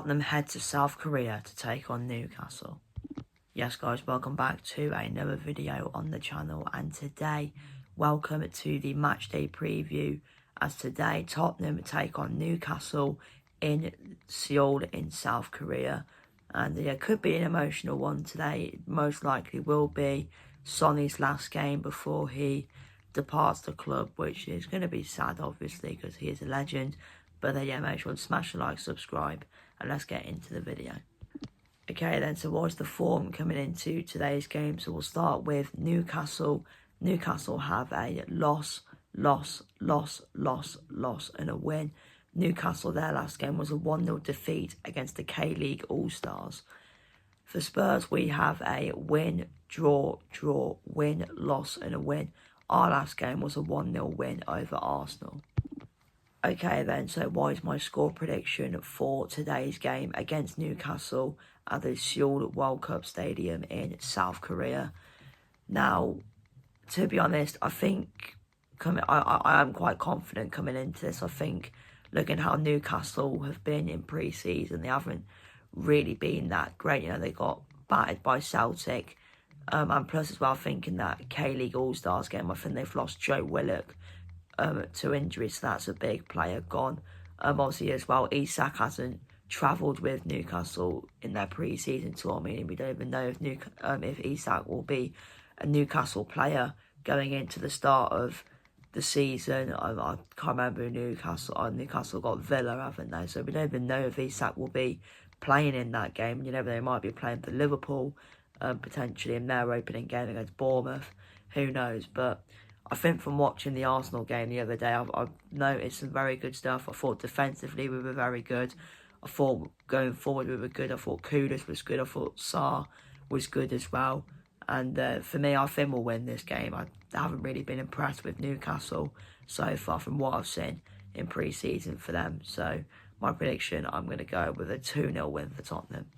Tottenham head to South Korea to take on Newcastle. Yes guys, welcome back to another video on the channel, and today, welcome to the matchday preview, as today Tottenham take on Newcastle in Seoul in South Korea. And it could be an emotional one today. It most likely will be Sonny's last game before he departs the club, which is going to be sad obviously because he is a legend. But yeah, make sure to smash the like, subscribe, and let's get into the video. Okay then, so what's the form coming into today's game? So we'll start with Newcastle. Newcastle have a loss, and a win. Newcastle, their last game was a 1-0 defeat against the K-League All-Stars. For Spurs, we have a win, draw, win, loss, and a win. Our last game was a 1-0 win over Arsenal. Okay then, so what is my score prediction for today's game against Newcastle at the Seoul World Cup Stadium in South Korea? Now, to be honest, I think I am quite confident coming into this. I think looking how Newcastle have been in pre-season, they haven't really been that great. You know, they got battered by Celtic. And plus as well, thinking that K-League All-Stars game, I think they've lost Joe Willock to injury, so that's a big player gone. Obviously as well, Isak hasn't travelled with Newcastle in their pre-season tour, meaning we don't even know if Isak will be a Newcastle player going into the start of the season. I can't remember Newcastle got Villa, haven't they? So we don't even know if Isak will be playing in that game. You know, they might be playing for Liverpool, potentially in their opening game against Bournemouth. Who knows? But I think from watching the Arsenal game the other day, I've noticed some very good stuff. I thought defensively we were very good. I thought going forward we were good. I thought Kudus was good. I thought Sarr was good as well. And for me, I think we'll win this game. I haven't really been impressed with Newcastle so far from what I've seen in pre-season for them. So my prediction, I'm going to go with a 2-0 win for Tottenham.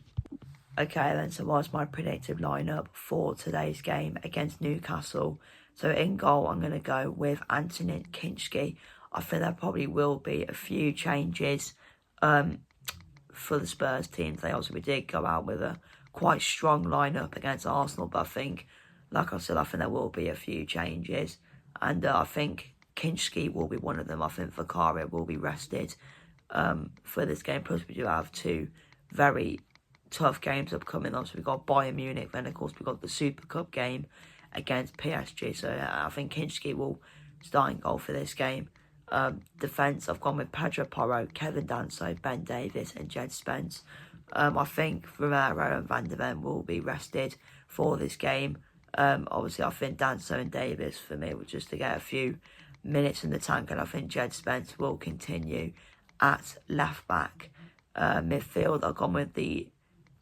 Okay then, so what's my predicted lineup for today's game against Newcastle? So in goal, I'm going to go with Anthony Kinski. I think there probably will be a few changes for the Spurs teams. We did go out with a quite strong lineup against Arsenal, but I think, like I said, I think there will be a few changes. And I think Kinski will be one of them. I think Vicario will be rested for this game. Plus, we do have two very tough games upcoming. Obviously, we've got Bayern Munich, then of course we've got the Super Cup game against PSG. So I think Kinski will start in goal for this game. Defence, I've gone with Pedro Porro, Kevin Danso, Ben Davies and Jed Spence. I think Romero and Van de Ven will be rested for this game. Obviously, I think Danso and Davies, for me, was just to get a few minutes in the tank. And I think Jed Spence will continue at left back. Midfield, I've gone with the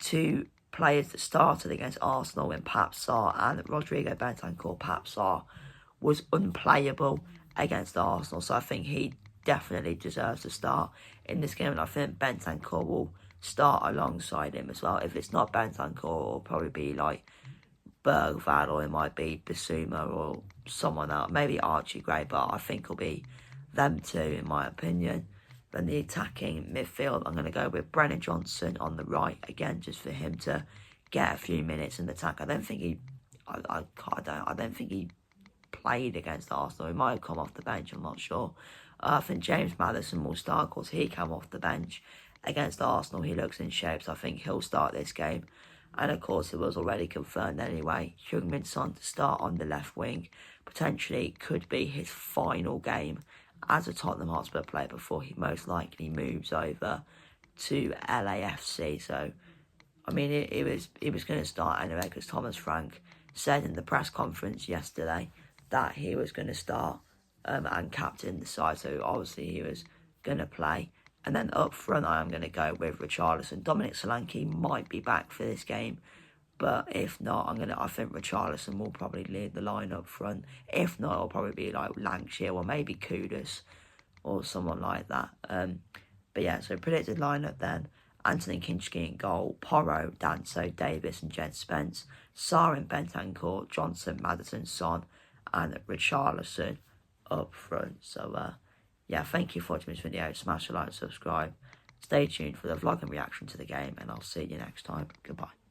two players that started against Arsenal in Pape Sarr and Rodrigo Bentancur. Pape Sarr was unplayable against Arsenal, so I think he definitely deserves to start in this game, and I think Bentancur will start alongside him as well. If it's not Bentancur, it'll probably be like Bergvall, or it might be Bissouma or someone else, maybe Archie Gray, but I think it'll be them two in my opinion. Then the attacking midfield, I'm going to go with Brennan Johnson on the right again, just for him to get a few minutes in the attack. I don't think he played against Arsenal. He might have come off the bench. I'm not sure. I think James Maddison will start because he came off the bench against Arsenal. He looks in shape, so I think he'll start this game. And of course, it was already confirmed anyway. Heung-min Son to start on the left wing. Potentially could be his final game as a Tottenham Hotspur player before he most likely moves over to LAFC. So, I mean, it was going to start anyway because Thomas Frank said in the press conference yesterday that he was going to start and captain the side. So, obviously, he was going to play. And then up front, I am going to go with Richarlison. Dominic Solanke might be back for this game. But if not, I think Richarlison will probably lead the line up front. If not, it'll probably be like Lancashire or maybe Kudus or someone like that. But yeah, so predicted lineup then. Anthony Kinski in goal, Porro, Danso, Davis and Jed Spence, Sarr and Bentancur, Johnson, Maddison, Son and Richarlison up front. So yeah, thank you for watching this video. Smash the like, subscribe Stay tuned for the vlog and reaction to the game, and I'll see you next time. Goodbye.